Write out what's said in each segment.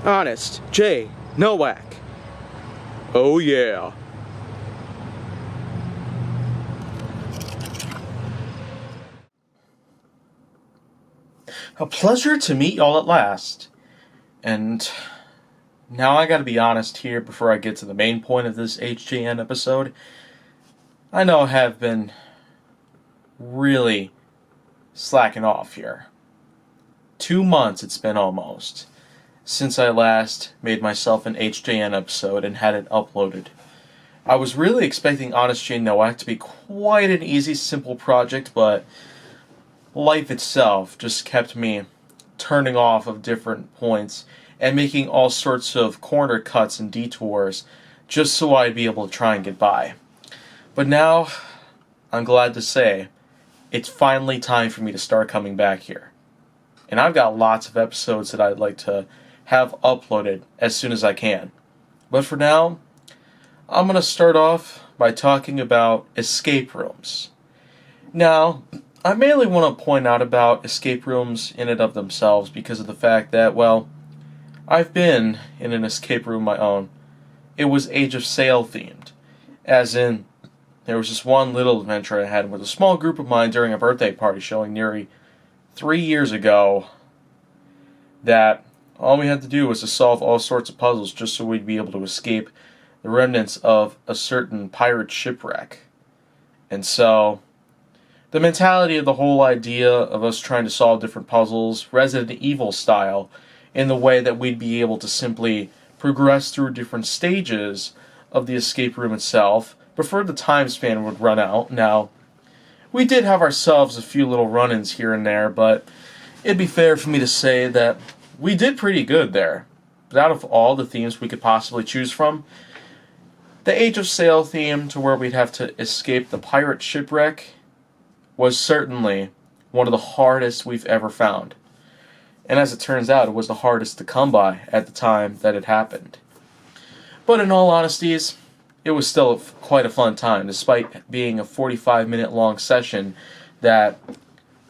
Honest J. Nowak. Oh yeah. A pleasure to meet y'all at last. And now I gotta be honest here before I get to the main point of this HJN episode. I know I have been really slacking off here. 2 months it's been almost since I last made myself an HJN episode and had it uploaded. I was really expecting Honest J. Nowak to be quite an easy, simple project, but life itself just kept me turning off of different points and making all sorts of corner cuts and detours just so I'd be able to try and get by. But now, I'm glad to say, it's finally time for me to start coming back here. And I've got lots of episodes that I'd like to have uploaded as soon as I can. But for now, I'm going to start off by talking about escape rooms. Now, I mainly want to point out about escape rooms in and of themselves because of the fact that, well, I've been in an escape room of my own. It was Age of Sail themed, as in, there was this one little adventure I had with a small group of mine during a birthday party showing nearly 3 years ago that all we had to do was to solve all sorts of puzzles just so we'd be able to escape the remnants of a certain pirate shipwreck. And so, the mentality of the whole idea of us trying to solve different puzzles, Resident Evil style, in the way that we'd be able to simply progress through different stages of the escape room itself before the time span would run out. Now, we did have ourselves a few little run-ins here and there, but it'd be fair for me to say that we did pretty good there. But out of all the themes we could possibly choose from, the Age of Sail theme to where we'd have to escape the pirate shipwreck was certainly one of the hardest we've ever found. And as it turns out, it was the hardest to come by at the time that it happened. But in all honesties, it was still quite a fun time, despite being a 45-minute long session that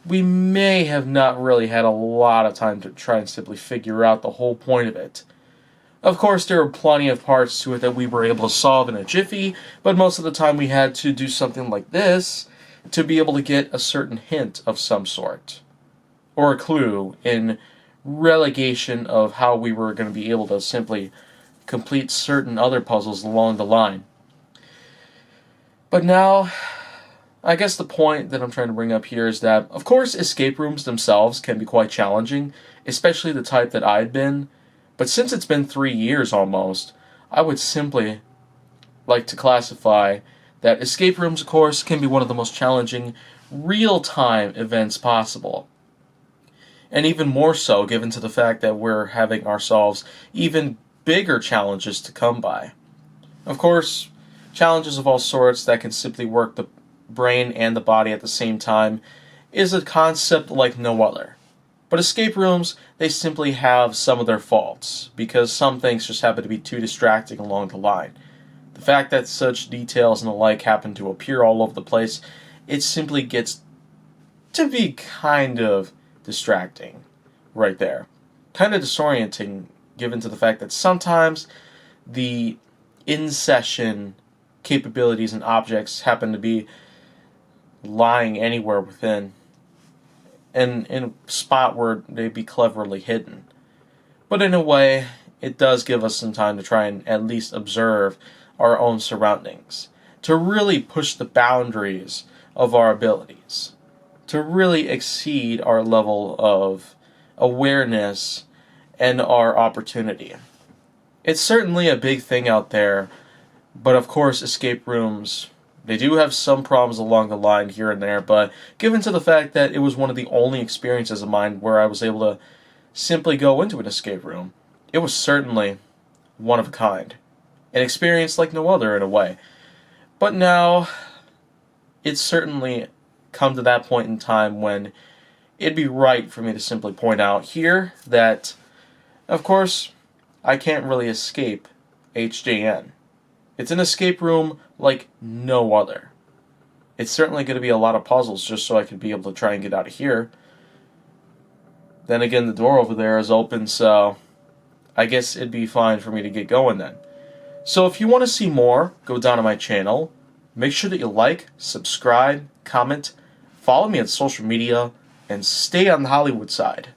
we may have not really had a lot of time to try and simply figure out the whole point of it. Of course, there were plenty of parts to it that we were able to solve in a jiffy, but most of the time we had to do something like this to be able to get a certain hint of some sort, or a clue in relegation of how we were going to be able to simply complete certain other puzzles along the line. But now, I guess the point that I'm trying to bring up here is that, of course, escape rooms themselves can be quite challenging, especially the type that I'd been, but since it's been 3 years almost, I would simply like to classify that escape rooms, of course, can be one of the most challenging real-time events possible. And even more so, given to the fact that we're having ourselves even bigger challenges to come by. Of course, challenges of all sorts that can simply work the brain and the body at the same time is a concept like no other. But escape rooms, they simply have some of their faults, because some things just happen to be too distracting along the line. The fact that such details and the like happen to appear all over the place, it simply gets to be kind of distracting right there. Kind of disorienting, given to the fact that sometimes the in-session capabilities and objects happen to be lying anywhere within, and in a spot where they'd be cleverly hidden. But in a way, it does give us some time to try and at least observe our own surroundings, to really push the boundaries of our abilities, to really exceed our level of awareness and our opportunity. It's certainly a big thing out there, but of course escape rooms, they do have some problems along the line here and there, but given to the fact that it was one of the only experiences of mine where I was able to simply go into an escape room, it was certainly one of a kind. An experience like no other in a way. But now, it's certainly come to that point in time when it'd be right for me to simply point out here that, of course, I can't really escape HJN. It's an escape room like no other. It's certainly going to be a lot of puzzles just so I can be able to try and get out of here. Then again, the door over there is open, so I guess it'd be fine for me to get going then. So if you want to see more, go down to my channel. Make sure that you like, subscribe, comment, follow me on social media, and stay on the Hollywood side.